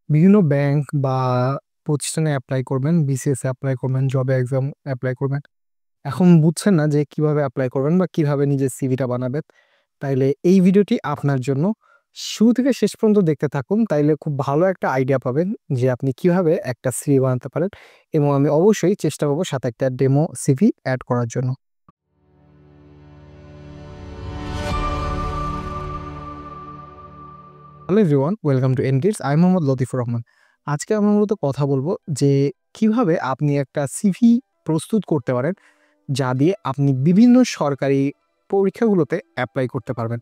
বিভিন্ন ব্যাংক বা প্রতিষ্ঠানে এপ্লাই করবেন, বিসিএস এ এপ্লাই করবেন, জবে এক্সাম এপ্লাই করবেন। এখন বুঝছেন না যে কিভাবে এপ্লাই করবেন বা কিভাবে নিজের সিভিটা বানাবেন। তাইলে এই ভিডিওটি আপনার জন্য। শুরু থেকে শেষ পর্যন্ত দেখতে থাকুন, তাইলে খুব ভালো একটা আইডিয়া পাবেন যে আপনি কিভাবে একটা সিভি বানাতে পারেন, এবং আমি অবশ্যই চেষ্টা করব সাথে একটা ডেমো সিভি এড করার জন্য। হ্যালো এভরিওয়ান, ওয়েলকাম টু এনগেটস। আমি মোহাম্মদ লতিফুর রহমান। আজকে আমরা মূলত কথা বলবো যে কিভাবে আপনি একটা সিভি প্রস্তুত করতে পারেন, যা দিয়ে আপনি বিভিন্ন সরকারি পরীক্ষাগুলোতে অ্যাপ্লাই করতে পারবেন,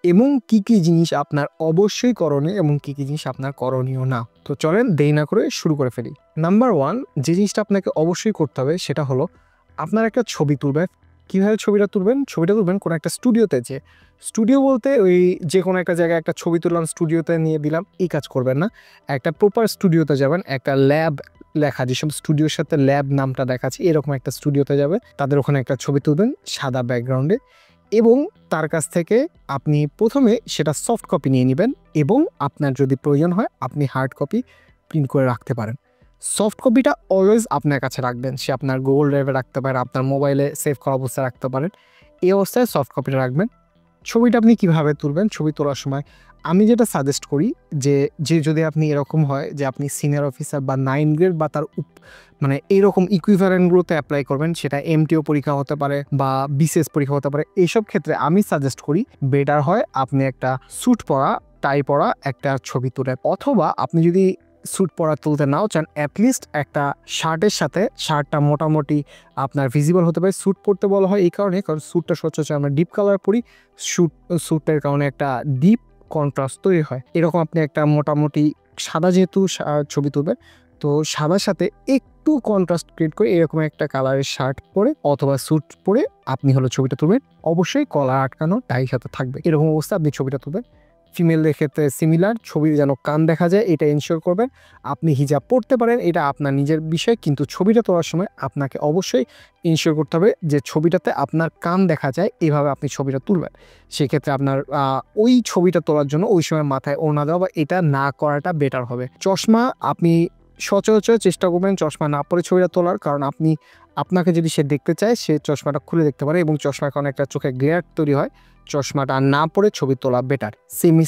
এবং কি কি জিনিস আপনার অবশ্যই করণীয় এবং কি কি জিনিস আপনার করণীয় না। তো চলেন দেরি না করে শুরু করে ফেলি। নাম্বার ওয়ান, যে জিনিসটা আপনাকে অবশ্যই করতে হবে সেটা হলো আপনার একটা ছবি তুলবেন। কিভাবে ছবিটা তুলবেন? ছবিটা তুলবেন কোনো একটা স্টুডিওতে, যে স্টুডিও বলতে ওই যে কোনো একটা জায়গায় একটা ছবি তুললাম, স্টুডিওতে নিয়ে দিলাম, এই কাজ করবেন না। একটা প্রপার স্টুডিওতে যাবেন, একটা ল্যাব লেখা, যেসব স্টুডিওর সাথে ল্যাব নামটা দেখাচ্ছে এরকম একটা স্টুডিওতে যাবে, তাদের ওখানে একটা ছবি তুলবেন সাদা ব্যাকগ্রাউন্ডে, এবং তার কাছ থেকে আপনি প্রথমে সেটা সফট কপি নিয়ে নেবেন, এবং আপনার যদি প্রয়োজন হয় আপনি হার্ড কপি প্রিন্ট করে রাখতে পারেন। সফট কপিটা অলওয়েজ আপনার কাছে রাখবেন, সে আপনার গুগল ড্রাইভে রাখতে পারেন, আপনার মোবাইলে সেভ করা অবস্থায় রাখতে পারেন। এই অবস্থায় সফট কপিটা রাখবেন। ছবিটা আপনি কিভাবে তুলবেন? ছবি তোলার সময় আমি যেটা সাজেস্ট করি, যে যদি আপনি এরকম হয় যে আপনি সিনিয়র অফিসার বা 9 গ্রেড বা তার মানে এইরকম ইকুইভ্যালেন্টগুলোতে অ্যাপ্লাই করবেন, সেটা এমটিও পরীক্ষা হতে পারে বা বিসিএস পরীক্ষা হতে পারে, এইসব ক্ষেত্রে আমি সাজেস্ট করি বেটার হয় আপনি একটা স্যুট পরা, টাই পরা একটা ছবি তুলেন। অথবা আপনি যদি স্যুট পরা তুলতে নাও চান, অ্যাটলিস্ট একটা শার্টের সাথে, শার্টটা মোটামুটি আপনার ভিজিবল হতে পারে। স্যুট পরতে বলা হয় এই কারণে, কারণ স্যুটটা সচরাচর আমরা ডিপ কালার পরি, স্যুটের কারণে একটা ডিপ কন্ট্রাস্ট তৈরি হয়। এরকম আপনি একটা মোটামুটি সাদা, যেহেতু ছবি তুলবেন, তো সাদার সাথে একটু কন্ট্রাস্ট ক্রিয়েট করে এরকম একটা কালারের শার্ট পরে অথবা স্যুট পরে আপনি হলো ছবিটা তুলবেন। অবশ্যই কলার আটকানো টাই সাথে থাকবে, এরকম অবস্থা আপনি ছবিটা তুলবেন। ফিমেলদের ক্ষেত্রে সিমিলার, ছবির যেন কান দেখা যায় এটা এনশিওর করবেন। আপনি হিজাব পড়তে পারেন, এটা আপনার নিজের বিষয়, কিন্তু ছবিটা তোলার সময় আপনাকে অবশ্যই এনশিওর করতে হবে যে ছবিটাতে আপনার কান দেখা যায়, এভাবে আপনি ছবিটা তুলবেন। সেক্ষেত্রে আপনার ওই ছবিটা তোলার জন্য ওই সময় মাথায় ওড়না দেওয়া বা এটা না করাটা বেটার হবে। চশমা আপনি সচরাচর চেষ্টা করবেন চশমা না পরে ছবিটা তোলার, কারণ আপনাকে যদি সে দেখতে চায়, সে চশমাটা খুলে দেখতে পারে, এবং চশমার কারণে একটা চোখে গ্লেয়ার তৈরি হয়। চশমাটা না পরে ছবি তোলা বেটার।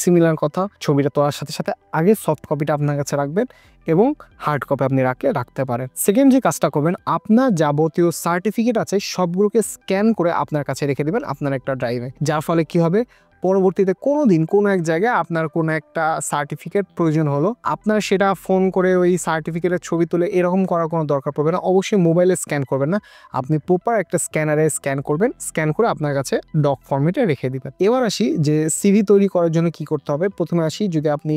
সিমিলার কথা, ছবিটা তোলার সাথে সাথে আগে সফট কপিটা আপনার কাছে রাখবেন, এবং হার্ড কপি আপনি রাখতে পারেন। সেকেন্ড যে কাজটা করবেন, আপনার যাবতীয় সার্টিফিকেট আছে সবগুলোকে স্ক্যান করে আপনার কাছে রেখে দেবেন আপনার একটা ড্রাইভে। যার ফলে কি হবে, পরবর্তীতে কোনো দিন কোনো এক জায়গায় আপনার কোনো একটা সার্টিফিকেট প্রয়োজন হলো, আপনার সেটা ফোন করে ওই সার্টিফিকেটের ছবি তুলে এরকম করার কোনো দরকার পড়বে না। অবশ্যই মোবাইলে স্ক্যান করবেন না, আপনি প্রপার একটা স্ক্যানারে স্ক্যান করবেন, স্ক্যান করে আপনার কাছে ডক ফরম্যাটে রেখে দিবেন। এবার আসি যে সিভি তৈরি করার জন্য কি করতে হবে। প্রথমে আসি, যদি আপনি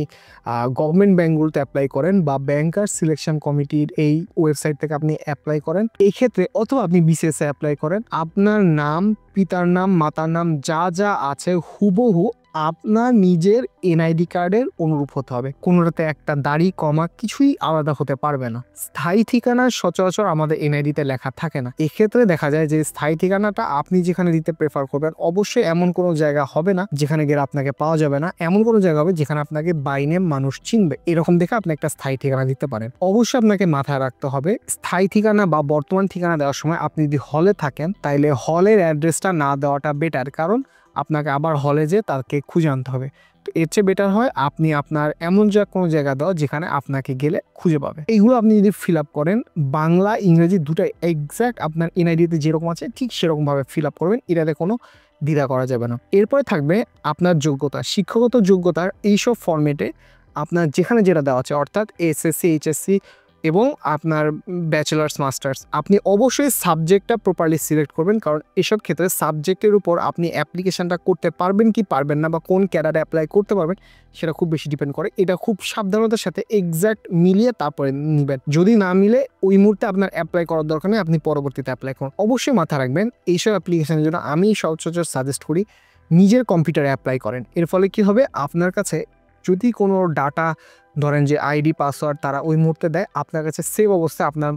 গভর্নমেন্ট ব্যাঙ্কগুলোতে অ্যাপ্লাই করেন বা ব্যাংকার সিলেকশন কমিটির এই ওয়েবসাইট থেকে আপনি অ্যাপ্লাই করেন, এই ক্ষেত্রে অথবা আপনি বিসিএস এ অ্যাপ্লাই করেন, আপনার নাম, পিতার নাম, মাতার নাম যা যা আছে হুবহু আপনার নিজের এনআইডি কার্ডের অনুরূপ হতে হবে। কোনোটাতে একটা দাড়ি কমা কিছুই আলাদা হতে পারবে না। স্থায়ী ঠিকানা সচরাচর আমাদের এনআইডিতে লেখা থাকে না। এক্ষেত্রে দেখা যায় যে স্থায়ী ঠিকানাটা আপনি যেখানে দিতে প্রেফার করবেন, অবশ্যই এমন কোনো জায়গা হবে না যেখানে গেলে আপনাকে পাওয়া যাবে না। এমন কোনো জায়গা হবে যেখানে আপনাকে বাই নেম মানুষ চিনবে, এরকম দেখে আপনি একটা স্থায়ী ঠিকানা দিতে পারেন। অবশ্যই আপনাকে মাথায় রাখতে হবে, স্থায়ী ঠিকানা বা বর্তমান ঠিকানা দেওয়ার সময় আপনি যদি হলে থাকেন, তাইলে হলের অ্যাড্রেসটা না দেওয়াটা বেটার, কারণ আপনাকে আবার হলে যে তাকে খুঁজে আনতে হবে। তো এর চেয়ে বেটার হয় আপনি আপনার এমন কোনো জায়গা দেওয়া যেখানে আপনাকে গেলে খুঁজে পাবে। এইগুলো আপনি যদি ফিল আপ করেন, বাংলা ইংরেজি দুটাই এক্স্যাক্ট আপনার এনআইডিতে যেরকম আছে ঠিক সেরকমভাবে ফিল আপ করবেন, এটাতে কোনো দ্বিধা করা যাবে না। এরপরে থাকবে আপনার যোগ্যতা, শিক্ষাগত যোগ্যতার এইসব ফরম্যাটে আপনার যেখানে যেটা দেওয়া আছে, অর্থাৎ এসএসসি, এইচএসসি এবং আপনার ব্যাচেলার্স, মাস্টার্স, আপনি অবশ্যই সাবজেক্টটা প্রপারলি সিলেক্ট করবেন, কারণ এসব ক্ষেত্রে সাবজেক্টের উপর আপনি অ্যাপ্লিকেশনটা করতে পারবেন কি পারবেন না, বা কোন ক্যাডারে অ্যাপ্লাই করতে পারবেন সেটা খুব বেশি ডিপেন্ড করে। এটা খুব সাবধানতার সাথে এক্স্যাক্ট মিলিয়ে তারপরে নেবেন। যদি না মিলে ওই মুহূর্তে আপনার অ্যাপ্লাই করার দরকার নেই, আপনি পরবর্তীতে অ্যাপ্লাই করুন। অবশ্যই মাথা রাখবেন, এইসব অ্যাপ্লিকেশনের জন্য আমি সচরাচর সাজেস্ট করি নিজের কম্পিউটারে অ্যাপ্লাই করেন। এর ফলে কি হবে, আপনার কাছে যদি কোনো ডাটা, ধরেন যে আইডি, পাসওয়ার্ড তারা ওই মুহূর্তে দেয়, আপনার কাছে সেভ অবস্থায় আপনার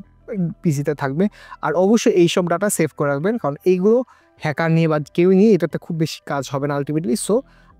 পিসিতে থাকবে। আর অবশ্যই এইসব ডাটা সেভ করে রাখবেন, কারণ এইগুলো হ্যাকার নিয়ে বা কেউ নিয়ে এটাতে খুব বেশি কাজ হবে না আলটিমেটলি। সো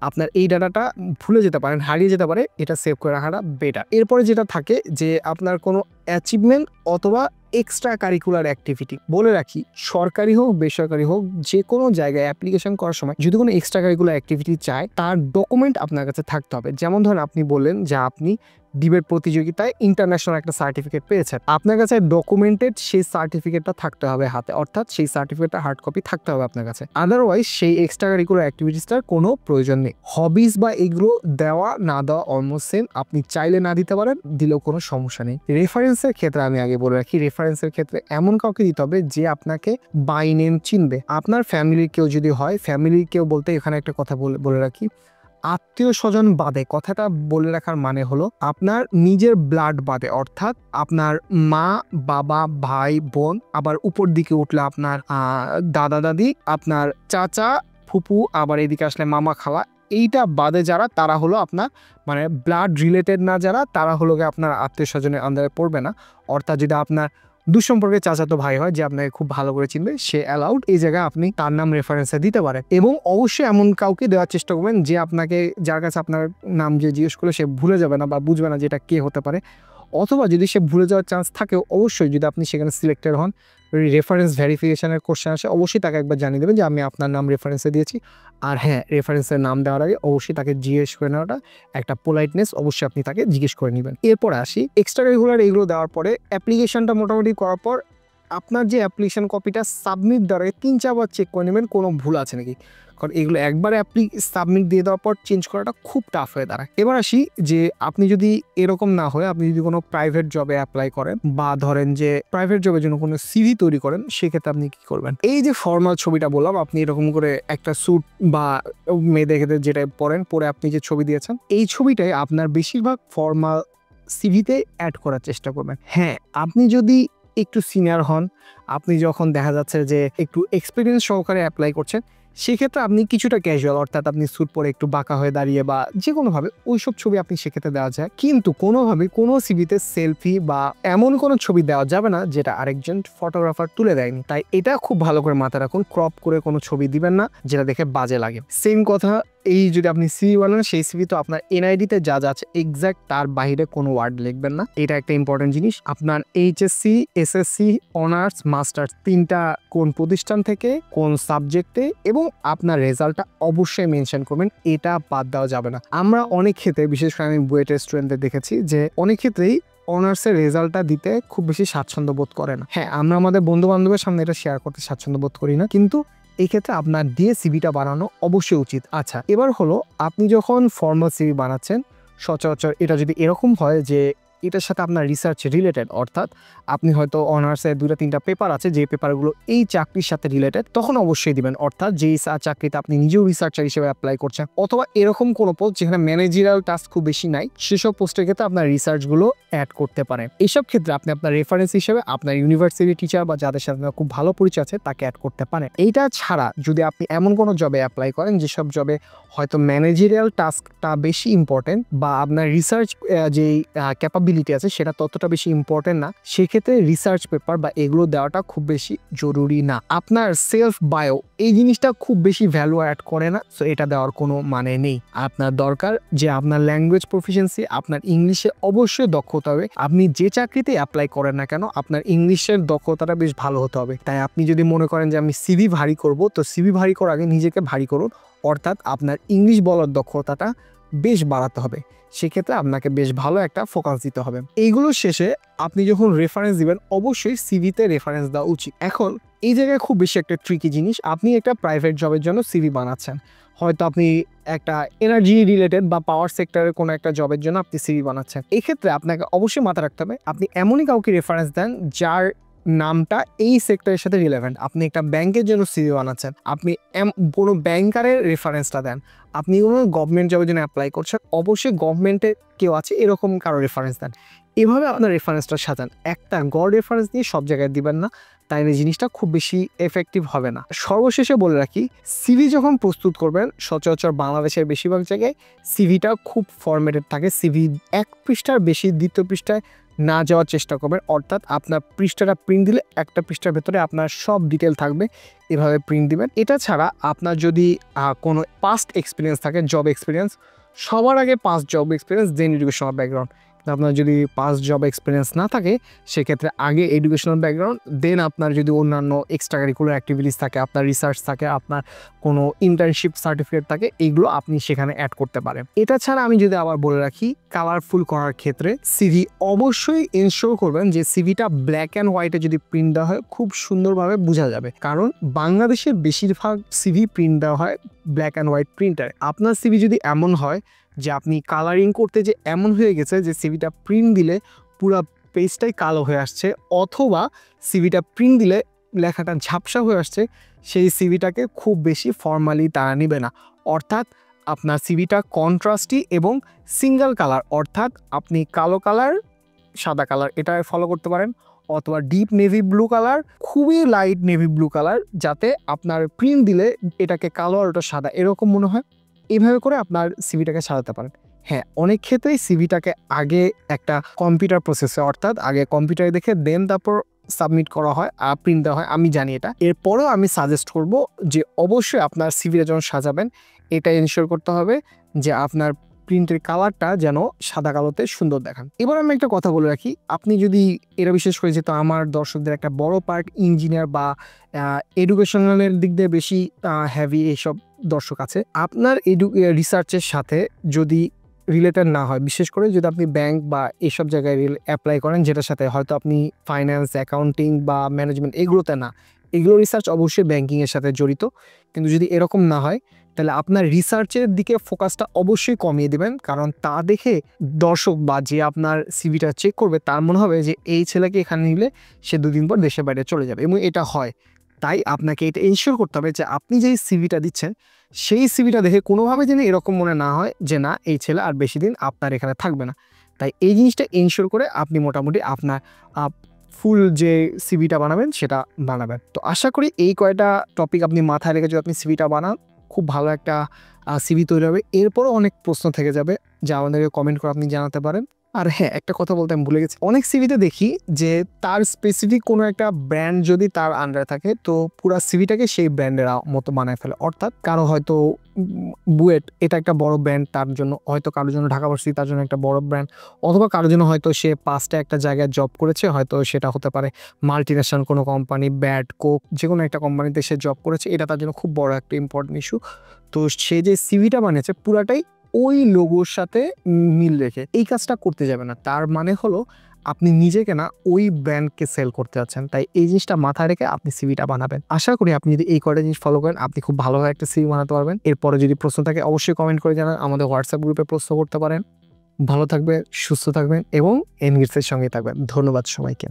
আপনার এই ডাটাটা ভুলে যেতে পারেন, হারিয়ে যেতে পারে, এটা সেভ করে রাখাটা বেটার। এরপরে যেটা থাকে যে আপনার কোনো অ্যাচিভমেন্ট অথবা এক্সট্রা কারিকুলার অ্যাক্টিভিটি। বলে রাখি, সরকারি হোক বেসরকারি হোক যে কোনো জায়গায় অ্যাপ্লিকেশন করার সময় যদি কোনো এক্সট্রা কারিকুলার অ্যাক্টিভিটি চায় তার ডকুমেন্ট আপনার কাছে থাকতে হবে। যেমন ধরেন আপনি বললেন যে আপনি ডিবেট প্রতিযোগিতায় ইন্টারন্যাশনাল একটা সার্টিফিকেট পেয়েছেন, আপনার কাছে ডকুমেন্টেড সেই সার্টিফিকেটটা থাকতে হবে হাতে, অর্থাৎ সেই সার্টিফিকেটটা হার্ড কপি থাকতে হবে আপনার কাছে। আদারওয়াইজ সেই এক্সট্রা কারিকুলার অ্যাক্টিভিটিসটার কোনো প্রয়োজন নেই। হবিজ বা এগুলো দেওয়া না দেওয়া অলমোস্ট সেম, আপনি চাইলে না দিতে পারেন, দিলেও কোনো সমস্যা নেই। রেফারেন্সের ক্ষেত্রে আমি আগে বলে রাখি, রেফারেন্সের ক্ষেত্রে এমন কাউকে দিতে হবে যে আপনাকে বাই নেম চিনবে। আপনার ফ্যামিলির কেউ যদি হয়, ফ্যামিলির কেউ বলতে এখানে একটা কথা বলে রাখি, আত্মীয় স্বজন বাদে, কথাটা বলে রাখার মানে হলো আপনার নিজের ব্লাড বাদে, অর্থাৎ আপনার মা বাবা ভাই বোন, আবার উপর দিকে উঠলে আপনার দাদা দাদি, আপনার চাচা ফুপু, আবার এদিকে আসলে মামা খালা, এইটা বাদে যারা, তারা হলো আপনার মানে ব্লাড রিলেটেড না যারা, তারা হলো আপনার আত্মীয় স্বজনের আন্ডারে পড়বে না। অর্থাৎ যদি আপনার দুঃসম্পর্কে চাচাতো ভাই হয় যে আপনাকে খুব ভালো করে চিনবে, সে অ্যালাউড এই জায়গায় আপনি তার নাম রেফারেন্সে দিতে পারেন। এবং অবশ্যই এমন কাউকে দেওয়ার চেষ্টা করবেন যে আপনাকে, যার কাছে আপনার নাম যে জিজ্ঞেস করলে সে ভুলে যাবে না বা বুঝবে না যে এটা কে হতে পারে। অথবা যদি সে ভুলে যাওয়ার চান্স থাকেও, অবশ্যই যদি আপনি সেখানে সিলেক্টেড হন, রেফারেন্স ভেরিফিকেশনের কোশ্চেন আসে, অবশ্যই তাকে একবার জানিয়ে দেবেন যে আমি আপনার নাম রেফারেন্সে দিয়েছি। আর হ্যাঁ, রেফারেন্সের নাম দেওয়ার আগে অবশ্যই তাকে জিজ্ঞেস করে নেওয়াটা একটা পোলাইটনেস, অবশ্যই আপনি তাকে জিজ্ঞেস করে নেবেন। এরপরে আসি এক্সট্রা কারিকুলার এগুলো দেওয়ার পরে অ্যাপ্লিকেশনটা মোটামুটি করার পর আপনার যে অ্যাপ্লিকেশন কপিটা সাবমিট দেওয়ার আগে 3-4 বার চেক করে নেবেন কোনো ভুল আছে নাকি, কারণ এগুলো একবার সাবমিট দিয়ে দেওয়ার পর চেঞ্জ করাটা খুব টাফ হয়ে দাঁড়ায়। এবার আসি যে আপনি যদি এরকম না হয়, আপনি যদি কোনো প্রাইভেট জবে অ্যাপ্লাই করেন বা ধরেন যে প্রাইভেট জবের জন্য কোনো সিভি তৈরি করেন, সেক্ষেত্রে আপনি কি করবেন? এই যে ফর্মাল ছবিটা বললাম, আপনি এরকম করে একটা স্যুট বা মেয়েদের যেটা পরে আপনি যে ছবি দিয়েছেন, এই ছবিটাই আপনার বেশিরভাগ ফর্মাল সিভিতে অ্যাড করার চেষ্টা করবেন। হ্যাঁ, আপনি যদি একটু সিনিয়র হন, আপনি যখন দেখা যাচ্ছে যে একটু এক্সপিরিয়েন্স সহকারে অ্যাপ্লাই করছেন, সেক্ষেত্রে আপনি কিছুটা ক্যাজুয়াল, অর্থাৎ আপনি স্যুট পরে একটু বাঁকা হয়ে দাঁড়িয়ে বা যে কোনোভাবে ওইসব ছবি আপনি সেক্ষেত্রে দেওয়া যায়। কিন্তু কোনোভাবে কোনো সিভিতে সেলফি বা এমন কোনো ছবি দেওয়া যাবে না যেটা আরেকজন ফটোগ্রাফার তুলে দেয়নি। তাই এটা খুব ভালো করে মাথায় রাখুন, ক্রপ করে কোনো ছবি দিবেন না যেটা দেখে বাজে লাগে। সেম কথা, এই যদি আপনি সিভি বানান, সেই সিভি তো আপনার এনআইডিতে যা যা আছে এক্স্যাক্ট তার বাইরে কোনো ওয়ার্ড লিখবেন না, এটা একটা ইম্পর্টেন্ট জিনিস। আপনার এইচএসসি, এসএসসি, অনার্স, মাস্টার্স তিনটা কোন প্রতিষ্ঠান থেকে, কোন সাবজেক্টে, এবং আপনার রেজাল্টটা অবশ্যই মেনশন করবেন, এটা বাদ দেওয়া যাবে না। আমরা অনেক ক্ষেত্রে, বিশেষ করে আমি বুয়েটের স্টুডেন্টদের দেখেছি যে অনেক ক্ষেত্রেই অনার্সের রেজাল্টটা দিতে খুব বেশি স্বাচ্ছন্দ্য বোধ করে না। হ্যাঁ, আমরা আমাদের বন্ধু বান্ধবের সামনে এটা শেয়ার করতে স্বাচ্ছন্দ্য বোধ করি না, কিন্তু এই ক্ষেত্রে আপনার দিয়ে সিভিটা বানানো অবশ্যই উচিত। আচ্ছা, এবার হলো আপনি যখন ফর্মাল সিভি বানাচ্ছেন, সচরাচর এটা যদি এরকম হয় যে এটার সাথে আপনার রিসার্চ রিলেটেড, অর্থাৎ আপনি হয়তো অনার্সে 2-3টা পেপার আছে যে পেপারগুলো এই চাকরির সাথে রিলেটেড, তখন অবশ্যই দিবেন। অর্থাৎ যেই চাকরিতে আপনি নিজেও রিসার্চার হিসেবে অ্যাপ্লাই করছেন, অথবা এরকম কোনো পোস্ট যেখানে ম্যানেজারিয়াল টাস্ক খুব বেশি নাই, সেসব পোস্টের ক্ষেত্রে আপনার রিসার্চগুলো অ্যাড করতে পারেন। এইসব ক্ষেত্রে আপনি আপনার রেফারেন্স হিসেবে আপনার ইউনিভার্সিটি টিচার বা যাদের সাথে খুব ভালো পরিচয় আছে তাকে অ্যাড করতে পারেন। এইটা ছাড়া যদি আপনি এমন কোনো জবে অ্যাপ্লাই করেন যেসব জবে হয়তো ম্যানেজারিয়াল টাস্কটা বেশি ইম্পর্টেন্ট বা আপনার রিসার্চ যেই ক্যাপাবিলিটি আছে সেটা ততটা বেশি ইম্পর্টেন্ট না, সেক্ষেত্রে রিসার্চ পেপার বা এগুলো দেওয়াটা খুব বেশি জরুরি না। আপনার সেলফ বায়ো এই জিনিসটা খুব বেশি ভ্যালু অ্যাড করে না, সো এটা দেওয়ার কোনো মানে নেই। আপনার দরকার যে আপনার ল্যাঙ্গুয়েজ প্রফিসিয়েন্সি, আপনার ইংলিশে অবশ্যই দক্ষতা হবে। আপনি যে চাকরিতে অ্যাপ্লাই করেন না কেন, আপনার ইংলিশের দক্ষতাটা বেশ ভালো হতে হবে। তাই আপনি যদি মনে করেন যে আমি সিভি ভারী করব, তো সিভি ভারী করার আগে নিজেকে ভারী করুন, অর্থাৎ আপনার ইংলিশ বলার দক্ষতাটা বেশ বাড়াতে হবে। সেক্ষেত্রে আপনাকে বেশ ভালো একটা ফোকাস দিতে হবে। এইগুলো শেষে আপনি যখন রেফারেন্স দিবেন, অবশ্যই সিভিতে রেফারেন্স দেওয়া উচিত। এখন এই জায়গায় খুব বেশি একটা ট্রিকি জিনিস, আপনি একটা প্রাইভেট জবের জন্য সিভি বানাচ্ছেন, হয়তো আপনি একটা এনার্জি রিলেটেড বা পাওয়ার সেক্টরের কোনো একটা জবের জন্য আপনি সিভি বানাচ্ছেন। এক্ষেত্রে আপনাকে অবশ্যই মাথায় রাখতে হবে আপনি এমনই কাউকে রেফারেন্স দেন যার নামটা এই সেক্টরের সাথে রিলেভেন্ট। আপনি একটা ব্যাংকের জন্য সিভি বানাচ্ছেন, আপনি কোনো ব্যাংকারের রেফারেন্সটা দেন। আপনি কোনো গভর্নমেন্ট জবের জন্য অ্যাপ্লাই করছেন, অবশ্যই গভর্নমেন্টের কেউ আছে এরকম কারো রেফারেন্স দেন। এভাবে আপনার রেফারেন্সটা সাজান, একটা গড় রেফারেন্স দিয়ে সব জায়গায় দিবেন না, তাইলে জিনিসটা খুব বেশি এফেক্টিভ হবে না। সর্বশেষে বলে রাখি, সিভি যখন প্রস্তুত করবেন, সচরাচর বাংলাদেশের বেশিরভাগ জায়গায় সিভিটা খুব ফরম্যাটেড থাকে। সিভি 1 পৃষ্ঠার বেশি, 2য় পৃষ্ঠায় না যাওয়ার চেষ্টা করবেন। অর্থাৎ আপনার পৃষ্ঠাটা প্রিন্ট দিলে একটা পৃষ্ঠার ভেতরে আপনার সব ডিটেল থাকবে, এভাবে প্রিন্ট দিবেন। এটা ছাড়া আপনার যদি কোনো পাস্ট এক্সপিরিয়েন্স থাকে, জব এক্সপিরিয়েন্স, সবার আগে পাস্ট জব এক্সপিরিয়েন্স দেন এডুকেশনাল ব্যাকগ্রাউন্ড। আপনার যদি পাস্ট জব এক্সপিরিয়েন্স না থাকে সেক্ষেত্রে আগে এডুকেশনাল ব্যাকগ্রাউন্ড, দেন আপনার যদি অন্যান্য এক্সট্রা কারিকুলার অ্যাক্টিভিটিস থাকে, আপনার রিসার্চ থাকে, আপনার কোনো ইন্টার্নশিপ সার্টিফিকেট থাকে, এইগুলো আপনি সেখানে অ্যাড করতে পারেন। এটা ছাড়া আমি যদি আবার বলে রাখি, কালারফুল করার ক্ষেত্রে সিভি অবশ্যই এনশিওর করবেন যে সিভিটা ব্ল্যাক অ্যান্ড হোয়াইটে যদি প্রিন্ট দেওয়া হয় খুব সুন্দরভাবে বোঝা যাবে, কারণ বাংলাদেশের বেশিরভাগ সিভি প্রিন্ট দেওয়া হয় ব্ল্যাক অ্যান্ড হোয়াইট প্রিন্টারে। আপনার সিভি যদি এমন হয় যে আপনি কালারিং করতে যে এমন হয়ে গেছে যে সিভিটা প্রিন্ট দিলে পুরো পেজটাই কালো হয়ে আসছে, অথবা সিভিটা প্রিন্ট দিলে লেখাটা ঝাপসা হয়ে আসছে, সেই সিভিটাকে খুব বেশি ফর্মালি তারা নেবে না। অর্থাৎ আপনার সিভিটা কন্ট্রাস্টি এবং সিঙ্গেল কালার, অর্থাৎ আপনি কালো কালার, সাদা কালার এটা ফলো করতে পারেন, অথবা ডিপ নেভি ব্লু কালার, খুবই লাইট নেভি ব্লু কালার, যাতে আপনার প্রিন্ট দিলে এটাকে কালো আর ওটা সাদা এরকম মনে হয়। এইভাবে করে আপনার সিভিটাকে সাজাতে পারেন। হ্যাঁ, অনেক ক্ষেত্রেই সিভিটাকে আগে একটা কম্পিউটার প্রসেসে, অর্থাৎ আগে কম্পিউটারে দেখে দেন তারপর সাবমিট করা হয় আর প্রিন্ট দেওয়া হয়, আমি জানি এটা। এরপরেও আমি সাজেস্ট করব যে অবশ্যই আপনার সিভিটা যখন সাজাবেন এটা এনশিওর করতে হবে যে আপনার প্রিন্টের কালারটা যেন সাদা কালোতে সুন্দর দেখান। এবার আমি একটা কথা বলে রাখি, আপনি যদি এরা বিশেষ করে, যেহেতু আমার দর্শকদের একটা বড় পার্ট ইঞ্জিনিয়ার বা এডুকেশনালের দিক দিয়ে বেশি হ্যাভি এইসব দর্শক আছে, আপনার রিসার্চের সাথে যদি রিলেটেড না হয়, বিশেষ করে যদি আপনি ব্যাংক বা এইসব জায়গায় অ্যাপ্লাই করেন যেটার সাথে হয়তো আপনি ফাইন্যান্স, অ্যাকাউন্টিং বা ম্যানেজমেন্ট এগুলোতে না, এগুলো রিসার্চ অবশ্যই ব্যাংকিংয়ের সাথে জড়িত, কিন্তু যদি এরকম না হয় তাহলে আপনার রিসার্চের দিকে ফোকাসটা অবশ্যই কমিয়ে দেবেন, কারণ তা দেখে দর্শক বা যে আপনার সিভিটা চেক করবে তার মনে হবে যে এই ছেলেকে এখানে নিলে সে দুদিন পর দেশের বাইরে চলে যাবে, এবং এটা হয়। তাই আপনাকে এটা এনশিওর করতে হবে যে আপনি যেই সিভিটা দিচ্ছেন সেই সিভিটা দেখে কোনোভাবে যেন এরকম মনে না হয় যে না, এই ছেলে আর বেশি দিন আপনার এখানে থাকবে না। তাই এই জিনিসটা এনশিওর করে আপনি মোটামুটি আপনার ফুল যে সিভিটা বানাবেন সেটা বানাবেন। তো আশা করি এই কয়টা টপিক আপনি মাথায় রেখে যদি আপনি সিভিটা বানান, খুব ভালো একটা সিভি তৈরি হবে। এরপরও অনেক প্রশ্ন থেকে যাবে যা আমাদেরকে কমেন্ট করে আপনি জানাতে পারেন। আর হ্যাঁ, একটা কথা বলতে আমি ভুলে গেছি, অনেক সিভিতে দেখি যে তার স্পেসিফিক কোনো একটা ব্র্যান্ড যদি তার আন্ডারে থাকে তো পুরা সিভিটাকে সেই ব্র্যান্ডের মতো বানায় ফেলে। অর্থাৎ কারো হয়তো বুয়েট এটা একটা বড় ব্র্যান্ড, তার জন্য হয়তো কারোর জন্য ঢাকা ভার্সিটি তার জন্য একটা বড় ব্র্যান্ড, অথবা কারোর জন্য হয়তো সে 5টা একটা জায়গায় জব করেছে, হয়তো সেটা হতে পারে মাল্টিন্যাশনাল কোনো কোম্পানি, ব্যাট, কোক, যে কোনো একটা কোম্পানিতে সে জব করেছে, এটা তার জন্য খুব বড় একটা ইম্পর্টেন্ট ইস্যু। তো সে যে সিভিটা বানিয়েছে পুরাটাই ওই লোগোর সাথে মিল রেখে এই কাজটা করতে যাবে না। তার মানে হলো আপনি নিজেকে না ওই ব্র্যান্ডকে সেল করতে যাচ্ছেন। তাই এই জিনিসটা মাথায় রেখে আপনি সিভিটা বানাবেন। আশা করি আপনি যদি এই কয়টা জিনিস ফলো করেন আপনি খুব ভালোভাবে একটা সিভি বানাতে পারবেন। এরপরে যদি প্রশ্ন থাকে অবশ্যই কমেন্ট করে জানান, আমাদের হোয়াটসঅ্যাপ গ্রুপে প্রশ্ন করতে পারেন। ভালো থাকবেন, সুস্থ থাকবেন এবং এনগেজের সঙ্গে থাকবেন। ধন্যবাদ সবাইকে।